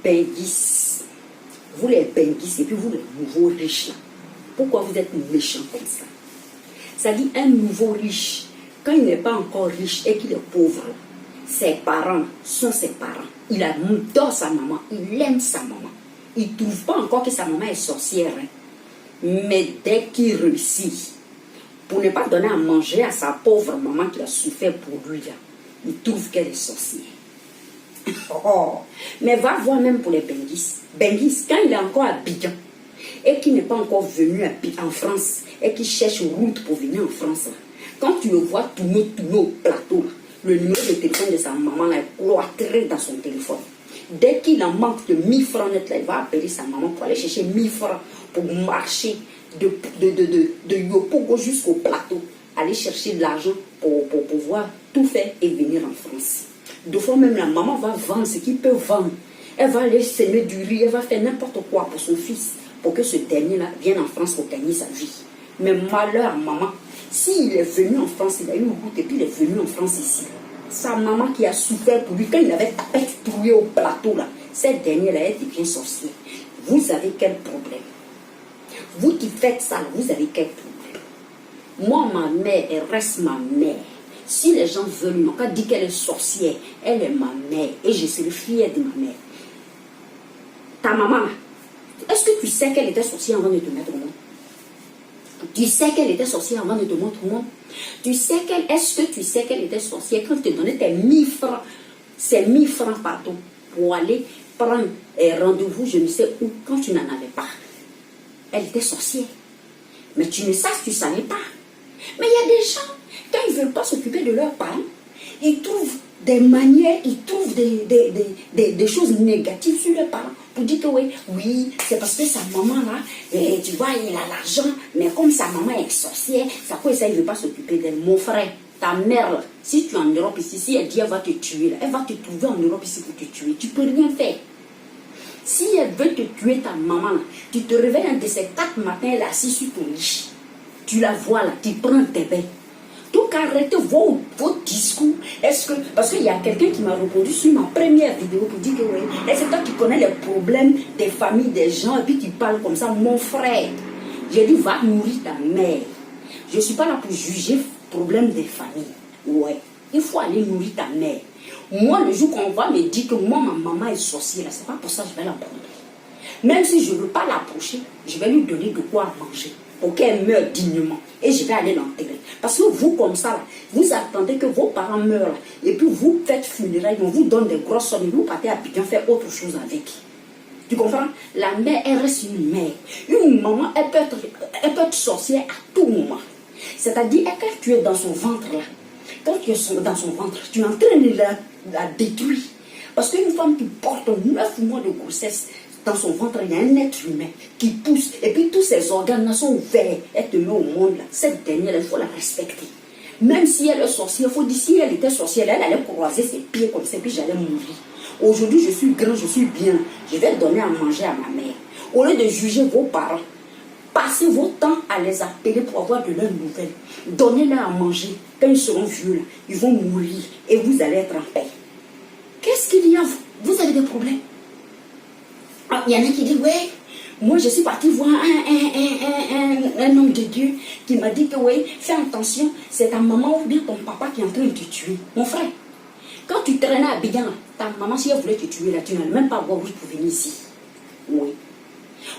benguis, et puis vous les nouveaux riches là, pourquoi vous êtes méchants comme ça? Ça dit un nouveau riche, quand il n'est pas encore riche et qu'il est pauvre, ses parents sont ses parents. Il adore sa maman, il aime sa maman. Il ne trouve pas encore que sa maman est sorcière. Hein. Mais dès qu'il réussit, pour ne pas donner à manger à sa pauvre maman qui a souffert pour lui, là, il trouve qu'elle est sorcière. Oh. Mais va voir même pour les Benguis. Benguis, quand il est encore à Abidjan et qu'il n'est pas encore venu en France et qu'il cherche une route pour venir en France, là, quand tu le vois tourner au plateau, là, le numéro de téléphone de sa maman là, est cloîtré dans son téléphone. Dès qu'il en manque de 1000 francs net, là, il va appeler sa maman pour aller chercher 1000 francs pour marcher de Yopougon jusqu'au plateau, aller chercher de l'argent pour pouvoir tout faire et venir en France. Deux fois même la maman va vendre ce qu'il peut vendre. Elle va aller semer du riz, elle va faire n'importe quoi pour son fils, pour que ce dernier-là vienne en France pour gagner sa vie. Mais malheur à maman, s'il est venu en France, il a eu une route et puis il est venu en France ici. Sa maman qui a souffert pour lui, quand il avait tapé troué au plateau, là, cette dernière-là, elle devient sorcière. Vous avez quel problème? Vous qui faites ça, vous avez quel problème? Moi, ma mère, elle reste ma mère. Si les gens veulent, non, quand dit qu'elle est sorcière, elle est ma mère et je serai fière de ma mère. Ta maman, est-ce que tu sais qu'elle était sorcière avant de te mettre au monde? Tu sais qu'elle était sorcière avant de te mettre au monde? Est-ce que tu sais qu'elle était sorcière quand tu te donnais tes 1000 francs, ces 1000 francs pardon, pour aller prendre un rendez-vous, je ne sais où, quand tu n'en avais pas? Elle était sorcière. Mais tu ne savais pas. Mais il y a des gens, quand ils ne veulent pas s'occuper de leurs parents, ils trouvent des manières, ils trouvent des choses négatives sur leurs parents. Pour dire que oui, c'est parce que sa maman là, et tu vois, il a l'argent, mais comme sa maman est sorcière, ça quoi ça, il ne veut pas s'occuper d'elle. Mon frère, ta mère là, si tu es en Europe ici, si elle dit elle va te tuer, là, elle va te trouver en Europe ici pour te tuer. Tu ne peux rien faire. Si elle veut te tuer, ta maman là, tu te réveilles un de ces 4 matins, elle est assise sur ton lit. Tu la vois là, tu prends tes bains. Donc arrêtez vos discours. Parce qu'il y a quelqu'un qui m'a répondu sur ma première vidéo pour dire que oui, c'est toi qui connais les problèmes des familles, des gens, et puis tu parles comme ça. Mon frère, j'ai dit va nourrir ta mère. Je ne suis pas là pour juger le problème des familles. Ouais, il faut aller nourrir ta mère. Moi, le jour qu'on va me dire que moi, ma maman est sorcière, c'est pas pour ça que je vais l'apprendre. Même si je ne veux pas l'approcher, je vais lui donner de quoi manger pour qu'elle meure dignement. Et je vais aller l'enterrer. Parce que vous, comme ça, là, vous attendez que vos parents meurent. Là, et puis vous faites funérailles, on vous donne des grosses sommes. Et vous partez à Abidjan faire autre chose avec. Tu comprends? La mère, elle reste une mère. Une maman, elle peut être sorcière à tout moment. C'est-à-dire, quand tu es dans son ventre, là, quand tu es dans son ventre, tu es en train de la détruire. Parce qu'une femme qui porte 9 mois de grossesse, dans son ventre, il y a un être humain qui pousse. Et puis tous ses organes sont ouverts. Elle te met au monde. Là. Cette dernière, il faut la respecter. Même si elle est sorcière, il faut dire, si elle était sorcière, elle allait croiser ses pieds comme ça, puis j'allais mourir. Aujourd'hui, je suis grand, je suis bien. Je vais donner à manger à ma mère. Au lieu de juger vos parents, passez votre temps à les appeler pour avoir de leurs nouvelles. Donnez-leur à manger. Quand ils seront vieux, là, ils vont mourir et vous allez être en paix. Qu'est-ce qu'il y a? Vous avez des problèmes? Ah, il y en a qui disent, ouais, moi je suis partie voir un homme de Dieu qui m'a dit que, ouais, fais attention, c'est ta maman ou bien ton papa qui est en train de te tuer. Mon frère, quand tu traînais à Abidjan, ta maman, si elle voulait te tuer, là, tu n'allais même pas avoir route pour venir ici. Oui.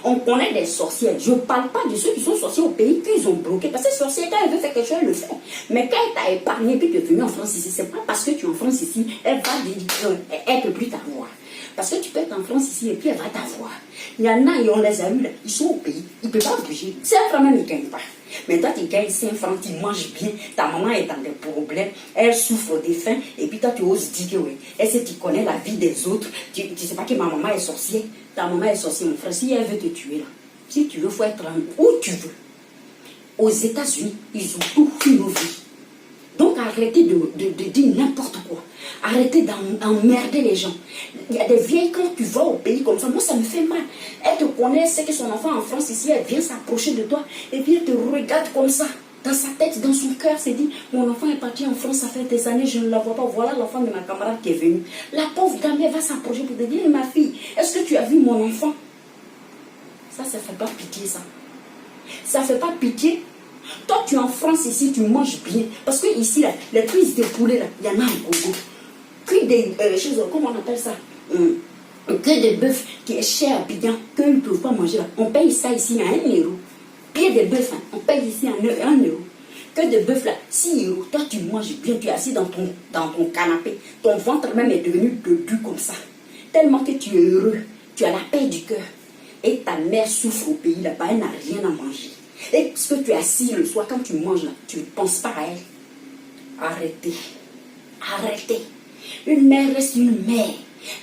On connaît des sorcières. Je ne parle pas de ceux qui sont sorciers au pays qu'ils ont bloqué. Parce que sorcière, quand elle veut faire quelque chose, elle le fait. Mais quand elle t'a épargné et puis tu es venu en France ici, c'est pas parce que tu es en France ici, elle ne peut plus t'avoir. Parce que tu peux être en France ici et puis elle va t'avoir. Il y en a, et on les a eu là, ils sont au pays, ils ne peuvent pas bouger. 5 francs même, ils ne gagnent pas. Mais toi, tu gagnes 5 francs, tu manges bien, ta maman est dans des problèmes, elle souffre de faim, et puis toi, tu oses dire que oui. Est-ce que tu connais la vie des autres? Tu ne sais pas que ma maman est sorcière? Ta maman est sorcière, mon frère. Si elle veut te tuer là, si tu veux, il faut être où tu veux. Aux États-Unis, ils ont tout fait nos vies. Donc arrêtez de dire n'importe quoi. Arrêtez d'emmerder les gens. Il y a des vieilles, quand tu vas au pays comme ça, moi ça me fait mal. Elle te connaît, elle sait que son enfant en France ici, elle vient s'approcher de toi et puis elle te regarde comme ça. Dans sa tête, dans son cœur, c'est dit, mon enfant est parti en France, ça fait des années, je ne la vois pas. Voilà l'enfant de ma camarade qui est venu. La pauvre dame, elle va s'approcher pour te dire, ma fille, Est-ce que tu as vu mon enfant? Ça ne fait pas pitié, ça. Ça ne fait pas pitié. Toi, tu es en France ici, tu manges bien. Parce que ici, là, les cuisses de poulet, là, il y en a en Congo. Que des choses, comment on appelle ça? Que des bœufs qui est cher, bien, qu'ils ne peuvent pas manger là. On paye ça ici à 1 euro. Pied de bœuf, hein, on paye ici à 1 euro. Que de bœuf là, 6 euros. Toi, tu manges bien, tu es assis dans ton canapé. Ton ventre même est devenu dodu comme ça. Tellement que tu es heureux. Tu as la paix du cœur. Et ta mère souffre au pays là-bas, elle n'a rien à manger. Et parce que tu es assis le soir, quand tu manges là, tu ne penses pas à elle. Arrêtez. Arrêtez. Une mère reste une mère.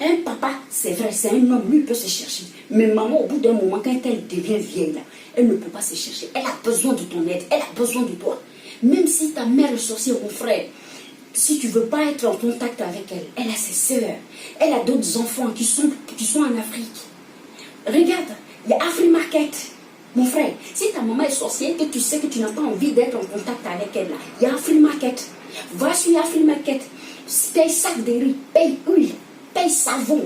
Un papa, c'est vrai, c'est un homme, lui peut se chercher. Mais maman, au bout d'un moment, quand elle devient vieille là, elle ne peut pas se chercher. Elle a besoin de ton aide, elle a besoin de toi. Même si ta mère est sorcière, mon frère, si tu ne veux pas être en contact avec elle, elle a ses sœurs, elle a d'autres enfants qui sont en Afrique. Regarde, il y a Afrimarket. Mon frère, si ta maman est sorcière, que tu sais que tu n'as pas envie d'être en contact avec elle, là, il y a Afrimarket. Va sur Afrimarket, paye sac de riz, paye huile, paye savon.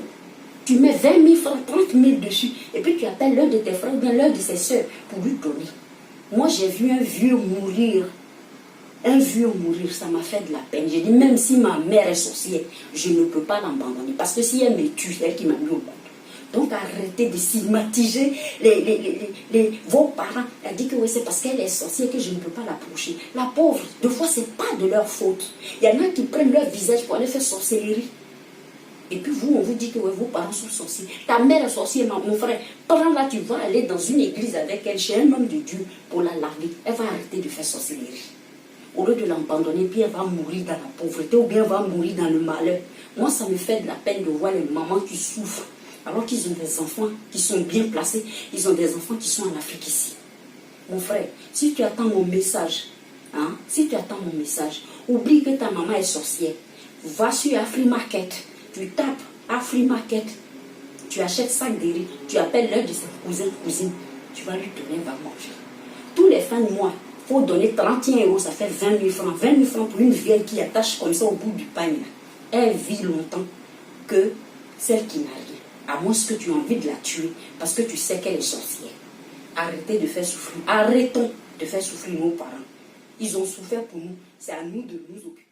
Tu mets 20 000 francs, 30 000 dessus, et puis tu appelles l'un de tes frères ou bien l'un de ses soeurs pour lui donner. Moi, j'ai vu un vieux mourir. Un vieux mourir, ça m'a fait de la peine. J'ai dit, même si ma mère est sorcière, je ne peux pas l'abandonner. Parce que si elle me tue, c'est elle qui m'a mis au monde. Donc arrêtez de stigmatiser vos parents. Elle dit que oui, c'est parce qu'elle est sorcière que je ne peux pas l'approcher. La pauvre, deux fois, ce n'est pas de leur faute. Il y en a qui prennent leur visage pour aller faire sorcellerie. Et puis vous, on vous dit que ouais, vos parents sont sorciers. Ta mère est sorcière, mon frère. Prends-la, tu vas aller dans une église avec elle, chez un homme de Dieu, pour la larguer. Elle va arrêter de faire sorcellerie. Au lieu de l'abandonner, puis elle va mourir dans la pauvreté ou bien elle va mourir dans le malheur. Moi, ça me fait de la peine de voir les mamans qui souffrent. Alors qu'ils ont des enfants qui sont bien placés, ils ont des enfants qui sont en Afrique ici. Mon frère, si tu attends mon message, oublie que ta maman est sorcière. Va sur Afrimarket, tu tapes Afrimarket, tu achètes sac de riz, tu appelles l'un de ses cousins, cousines, tu vas lui donner, va manger. Tous les fins de mois, il faut donner 31 euros, ça fait 20 000 francs. 20 000 francs pour une vieille qui attache comme ça au bout du pagne. Elle vit longtemps que celle qui n'a rien. À moins que tu as envie de la tuer parce que tu sais qu'elle est sorcière. Arrêtez de faire souffrir. Arrêtons de faire souffrir nos parents. Ils ont souffert pour nous. C'est à nous de nous occuper.